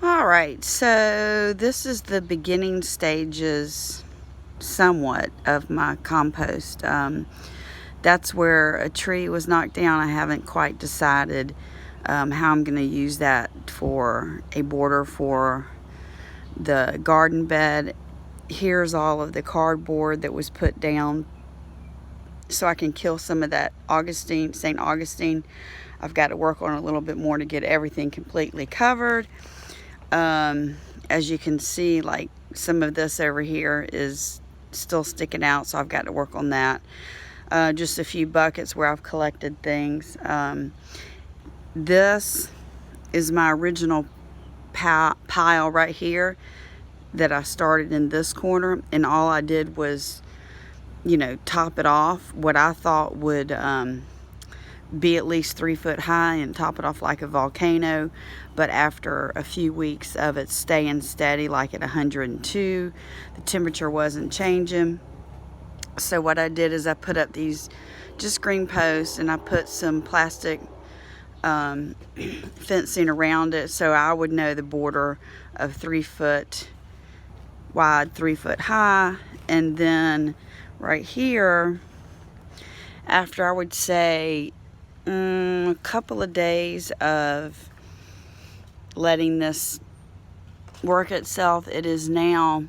Alright, so this is the beginning stages somewhat of my compost. That's where a tree was knocked down. I haven't quite decided how I'm going to use that for a border for the garden bed. Here's all of the cardboard that was put down so I can kill some of that St. Augustine. I've got to work on it a little bit more to get everything completely covered. As you can see, like some of this over here is still sticking out, so I've got to work on that. Just a few buckets where I've collected things. This is my original pile right here that I started in this corner, and all I did was, top it off what I thought would be at least 3 foot high and top it off like a volcano. But after a few weeks of it staying steady, like at 102, the temperature wasn't changing. So what I did is I put up these just green posts, and I put some plastic fencing around it so I would know the border of 3 foot wide, 3 foot high. And then right here, after I would say a couple of days of letting this work itself, it is now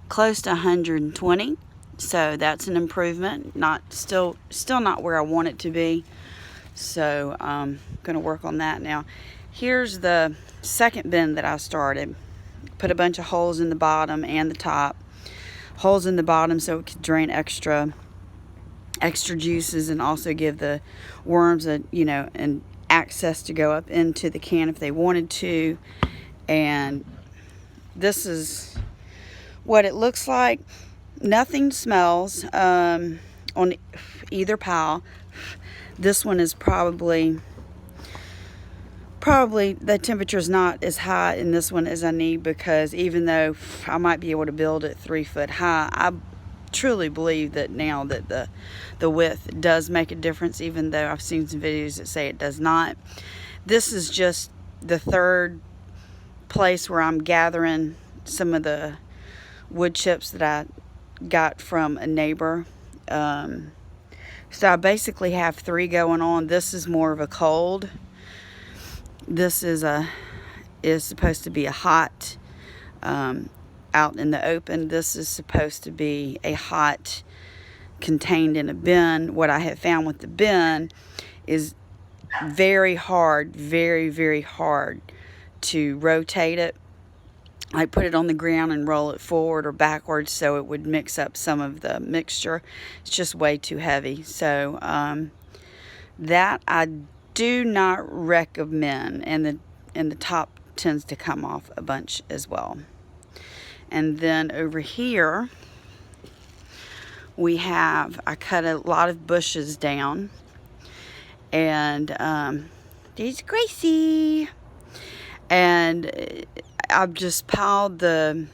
close to 120. So that's an improvement. Still not where I want it to be. So I'm going to work on that now. Here's the second bin that I started. Put a bunch of holes in the bottom and the top. Holes in the bottom so it could drain extra juices, and also give the worms an access to go up into the can if they wanted to. And this is what it looks like. Nothing smells on either pile. This one is probably the temperature is not as high in this one as I need, because even though I might be able to build it 3 foot high, I truly believe that now that the width does make a difference, even though I've seen some videos that say it does not. This is just the third place where I'm gathering some of the wood chips that I got from a neighbor. So I basically have 3 going on. This is more of a cold. This is supposed to be a hot, out in the open. This is supposed to be a hot contained in a bin. What I have found with the bin is very hard, very, very hard to rotate it. I put it on the ground and roll it forward or backwards so it would mix up some of the mixture. It's just way too heavy. So that I do not recommend, and the top tends to come off a bunch as well. And then over here I cut a lot of bushes down, and there's Gracie, and I've just piled the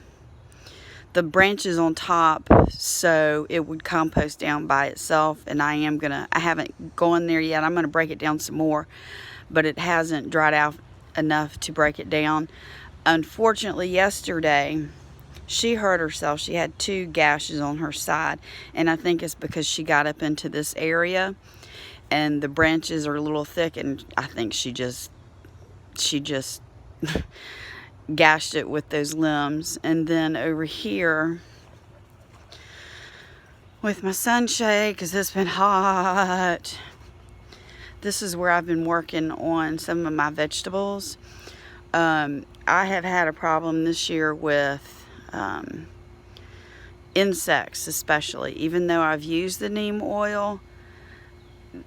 branches on top so it would compost down by itself. And I haven't gone there yet. I'm gonna break it down some more, but it hasn't dried out enough to break it down. Unfortunately, yesterday she hurt herself. She had 2 gashes on her side, and I think it's because she got up into this area and the branches are a little thick, and I think she just gashed it with those limbs. And then over here with my sunshade, because it's been hot, this is where I've been working on some of my vegetables. I have had a problem this year with insects, especially. Even though I've used the neem oil,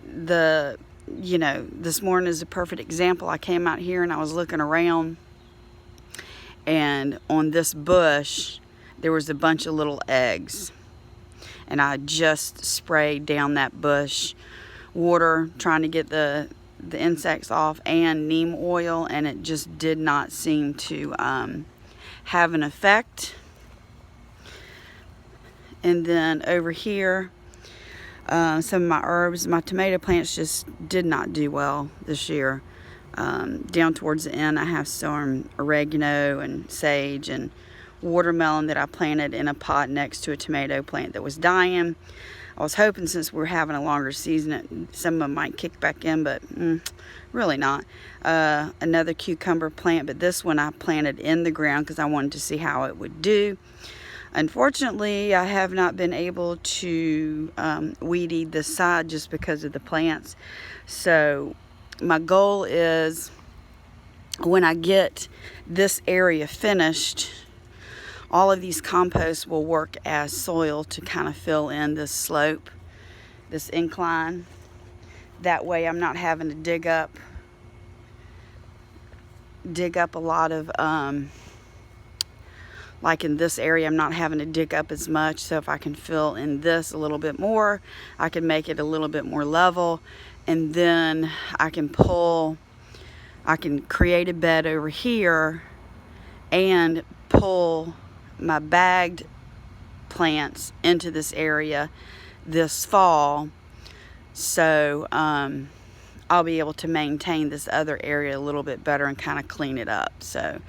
this morning is a perfect example. I came out here and I was looking around, and on this bush there was a bunch of little eggs, and I just sprayed down that bush water trying to get the insects off, and neem oil, and it just did not seem to have an effect. And then over here, some of my herbs, my tomato plants just did not do well this year. Down towards the end, I have some oregano and sage and watermelon that I planted in a pot next to a tomato plant that was dying. I was hoping, since we're having a longer season, that some of them might kick back in, but really not. Another cucumber plant, but this one I planted in the ground because I wanted to see how it would do. Unfortunately, I have not been able to weed eat this side just because of the plants. So my goal is, when I get this area finished, all of these composts will work as soil to kind of fill in this slope, this incline. That way I'm not having to dig up a lot of, like in this area, I'm not having to dig up as much. So if I can fill in this a little bit more, I can make it a little bit more level. And then I can create a bed over here and pull my bagged plants into this area this fall. So I'll be able to maintain this other area a little bit better and kind of clean it up. So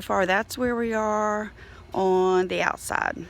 far that's where we are on the outside.